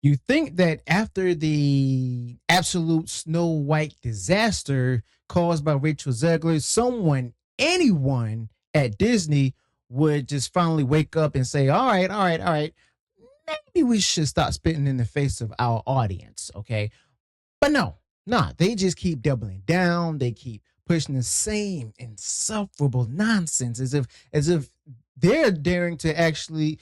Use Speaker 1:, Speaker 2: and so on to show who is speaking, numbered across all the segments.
Speaker 1: You think that after the absolute Snow White disaster caused by Rachel Zegler, anyone at Disney would just finally wake up and say, all right, maybe we should stop spitting in the face of our audience, okay? But no, nah, they just keep doubling down. They keep pushing the same insufferable nonsense as if they're actually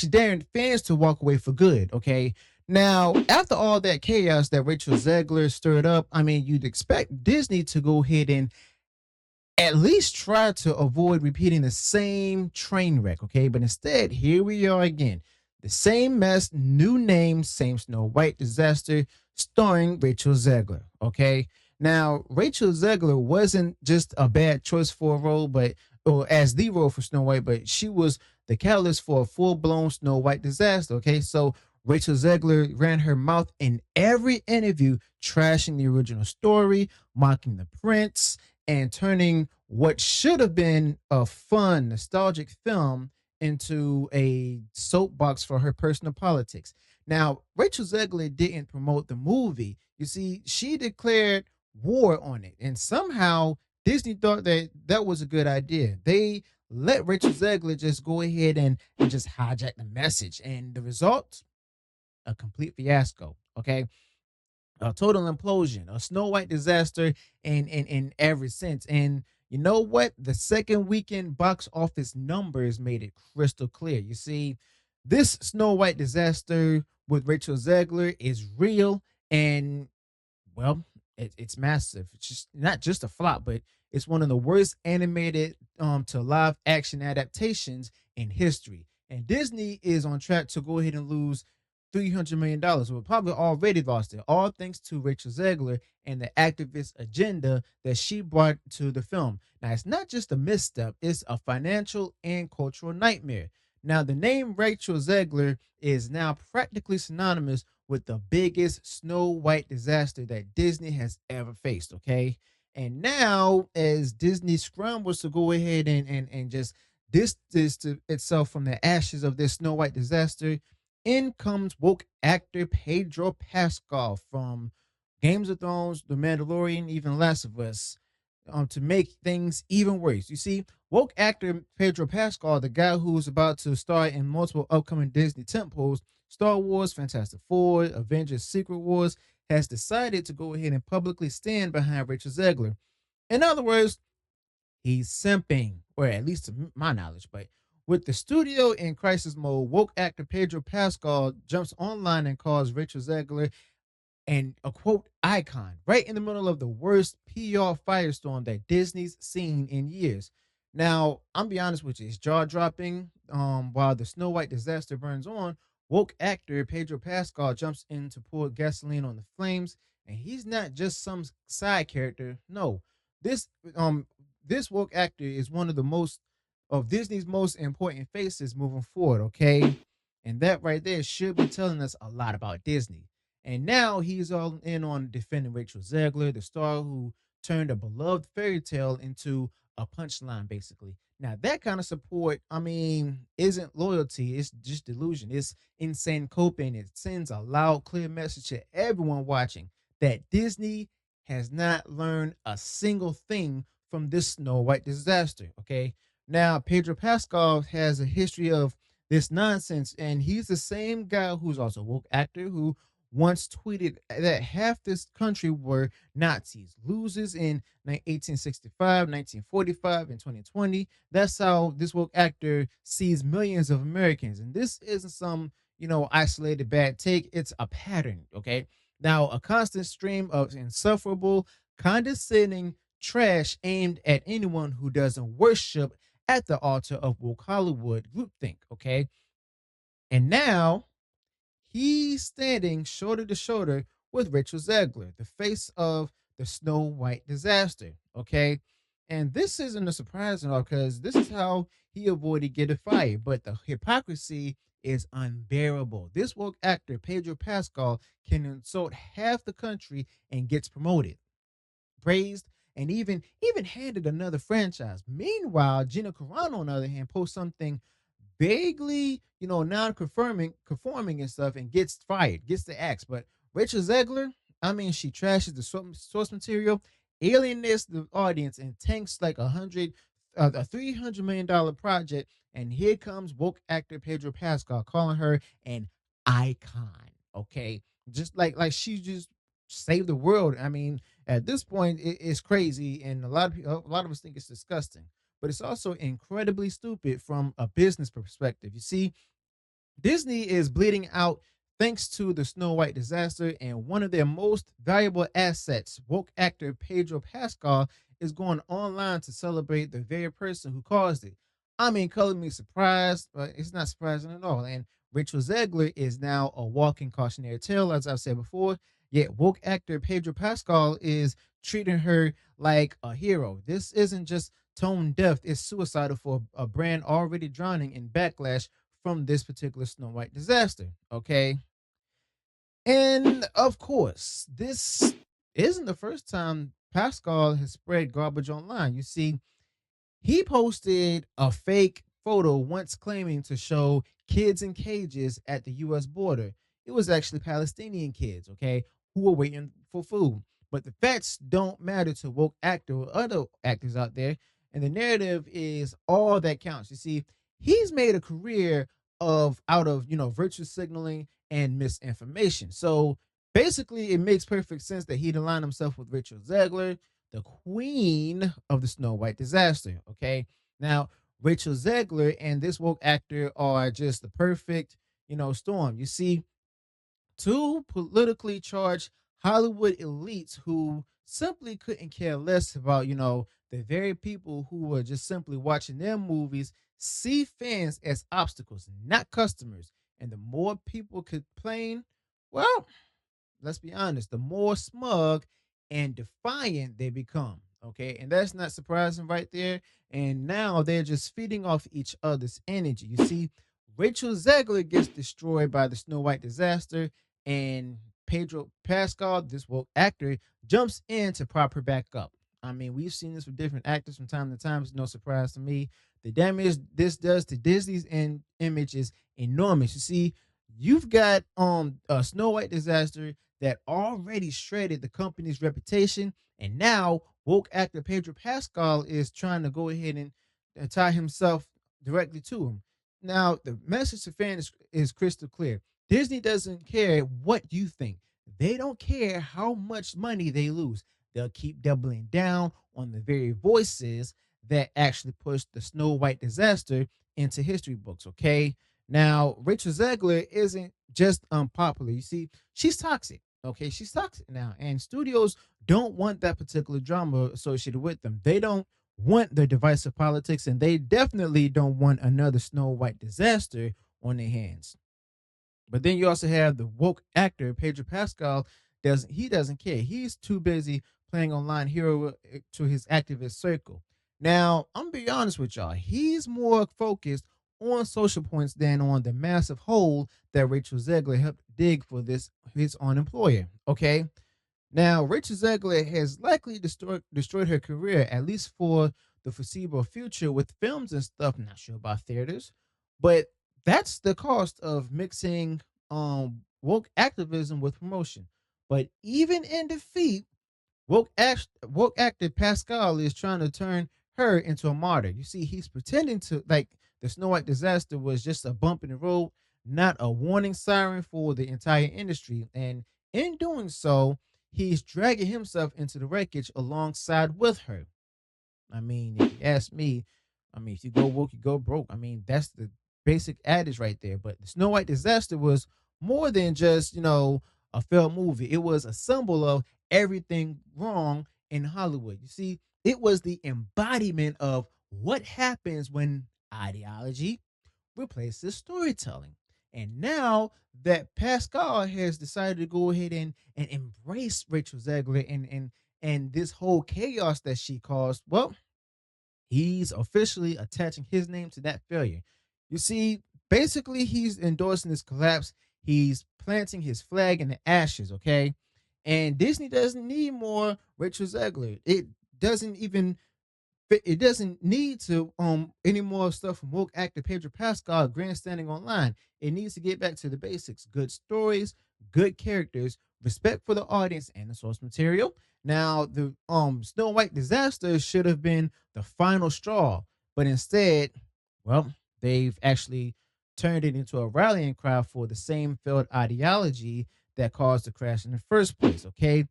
Speaker 1: daring fans to walk away for good, okay? Now, after all that chaos that Rachel Zegler stirred up, I mean, you'd expect Disney to go ahead and at least try to avoid repeating the same train wreck, okay? But instead, here we are again. The same mess, new name, same Snow White disaster, starring Rachel Zegler, okay? Now, Rachel Zegler wasn't just a bad choice for a role, or as the role for Snow White, but she was the catalyst for a full blown Snow White disaster, okay? So Rachel Zegler ran her mouth in every interview, trashing the original story, mocking the prince, and turning what should have been a fun, nostalgic film into a soapbox for her personal politics. Now, Rachel Zegler didn't promote the movie. You see, she declared war on it, and somehow Disney thought that that was a good idea. They let Rachel Zegler just go ahead and just hijack the message, and the result, a complete fiasco. Okay, a total implosion, a Snow White disaster in every sense. And you know what? The second weekend box office numbers made it crystal clear. You see, this Snow White disaster with Rachel Zegler is real, and well, it's massive. It's just not just a flop, but it's one of the worst animated to live action adaptations in history. And Disney is on track to go ahead and lose $300 million. We're probably already lost it, all thanks to Rachel Zegler and the activist agenda that she brought to the film. Now, it's not just a misstep, it's a financial and cultural nightmare. Now, the name Rachel Zegler is now practically synonymous with the biggest Snow White disaster that Disney has ever faced, okay? And now, as Disney scrambles to go ahead and just distance itself from the ashes of this Snow White disaster, in comes woke actor Pedro Pascal from Games of Thrones, The Mandalorian, even Last of Us, to make things even worse. You see, woke actor Pedro Pascal, the guy who's about to star in multiple upcoming Disney tentpoles, Star Wars, Fantastic Four, Avengers, Secret Wars, has decided to go ahead and publicly stand behind Rachel Zegler. In other words, he's simping, or at least to my knowledge. But with the studio in crisis mode, woke actor Pedro Pascal jumps online and calls Rachel Zegler and a quote icon right in the middle of the worst PR firestorm that Disney's seen in years. Now, I'm be honest with you, it's jaw dropping. While the Snow White disaster burns on, woke actor Pedro Pascal jumps in to pour gasoline on the flames, and he's not just some side character. No, this um this woke actor is one of the most of Disney's most important faces moving forward. Okay, and that right there should be telling us a lot about Disney. And now he's all in on defending Rachel Zegler, the star who turned a beloved fairy tale into a punchline, basically. Now, that kind of support, I mean, isn't loyalty, it's just delusion. It's insane coping. It sends a loud, clear message to everyone watching that Disney has not learned a single thing from this Snow White disaster. Okay. Now, Pedro Pascal has a history of this nonsense, and he's the same guy who's also a woke actor who once tweeted that half this country were Nazis, losers in 1865, 1945, and 2020. That's how this woke actor sees millions of Americans. And this isn't some, isolated bad take. It's a pattern, okay? Now, a constant stream of insufferable, condescending trash aimed at anyone who doesn't worship at the altar of woke Hollywood groupthink, okay? And now he's standing shoulder to shoulder with Rachel Zegler, the face of the Snow White disaster. Okay. And this isn't a surprise at all because this is how he avoided getting fired. But the hypocrisy is unbearable. This woke actor, Pedro Pascal, can insult half the country and gets promoted, praised, and even handed another franchise. Meanwhile, Gina Carano, on the other hand, posts something vaguely, non-conforming conforming and stuff, and gets fired, gets the axe. But Rachel Zegler, I mean, she trashes the source material, alienates the audience, and tanks like a $300 million project. And here comes woke actor Pedro Pascal calling her an icon. Okay, just like she just saved the world. I mean, at this point, it's crazy, and a lot of us think it's disgusting, but it's also incredibly stupid from a business perspective. You see, Disney is bleeding out thanks to the Snow White disaster, and one of their most valuable assets, woke actor Pedro Pascal, is going online to celebrate the very person who caused it. I mean, color me surprised, but it's not surprising at all. And Rachel Zegler is now a walking cautionary tale, as I've said before. Yet woke actor Pedro Pascal is treating her like a hero. This isn't just tone deaf, it's suicidal for a brand already drowning in backlash from this particular Snow White disaster. Okay. And of course, this isn't the first time Pascal has spread garbage online. You see, he posted a fake photo once claiming to show kids in cages at the US border. It was actually Palestinian kids, okay, who were waiting for food. But the facts don't matter to woke actor or other actors out there. And the narrative is all that counts. You see, he's made a career of out of, virtue signaling and misinformation. So basically, it makes perfect sense that he'd align himself with Rachel Zegler, the queen of the Snow White disaster. Okay. Now, Rachel Zegler and this woke actor are just the perfect, storm. You see, two politically charged Hollywood elites who simply couldn't care less about, the very people who were just simply watching their movies see fans as obstacles, not customers. And the more people complain, well, let's be honest, the more smug and defiant they become. Okay. And that's not surprising right there. And now they're just feeding off each other's energy. You see, Rachel Zegler gets destroyed by the Snow White disaster, and Pedro Pascal, this woke actor, jumps in to prop her back up. I mean, we've seen this with different actors from time to time. It's no surprise to me. The damage this does to Disney's image is enormous. You see, you've got a Snow White disaster that already shredded the company's reputation, and now woke actor Pedro Pascal is trying to go ahead and tie himself directly to him. Now, the message to fans is crystal clear. Disney doesn't care what you think. They don't care how much money they lose. They'll keep doubling down on the very voices that actually pushed the Snow White disaster into history books, okay? Now, Rachel Zegler isn't just unpopular. You see, she's toxic. Okay, she's toxic now, and studios don't want that particular drama associated with them. They don't want the divisive politics, and they definitely don't want another Snow White disaster on their hands. But then you also have the woke actor Pedro Pascal. Doesn't care. He's too busy playing online hero to his activist circle. Now, I'm gonna be honest with y'all. He's more focused on social points than on the massive hole that Rachel Zegler helped dig for this his own employer. Okay. Now, Rachel Zegler has likely destroyed her career, at least for the foreseeable future, with films and stuff. I'm not sure about theaters, but that's the cost of mixing woke activism with promotion. But even in defeat, woke actor Pascal is trying to turn her into a martyr. You see, he's pretending to like the Snow White disaster was just a bump in the road, not a warning siren for the entire industry. And in doing so, he's dragging himself into the wreckage alongside with her. I mean, if you ask me, I mean, if you go woke, you go broke. I mean, that's the basic adage right there. But the Snow White disaster was more than just, a failed movie. It was a symbol of everything wrong in Hollywood. You see, it was the embodiment of what happens when ideology replaces storytelling. And now that Pascal has decided to go ahead and embrace Rachel Zegler and this whole chaos that she caused, well, he's officially attaching his name to that failure. You see, basically, he's endorsing this collapse. He's planting his flag in the ashes, okay? And Disney doesn't need more Rachel Zegler. It doesn't even it doesn't need to any more stuff from woke actor Pedro Pascal grandstanding online. It needs to get back to the basics: good stories, good characters, respect for the audience and the source material. Now, the Snow White disaster should have been the final straw, but instead, well, they've actually turned it into a rallying cry for the same failed ideology that caused the crash in the first place. Okay,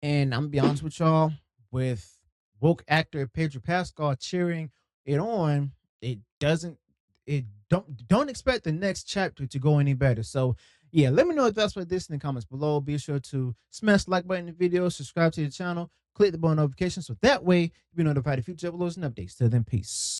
Speaker 1: and I'm gonna be honest with y'all, with woke actor Pedro Pascal cheering it on, it doesn't it don't expect the next chapter to go any better. So yeah, let me know if that's what this in the comments below. Be sure to smash the like button in the video, subscribe to the channel, click the bell notification so that way you'll be notified of future uploads and updates. Till then, peace.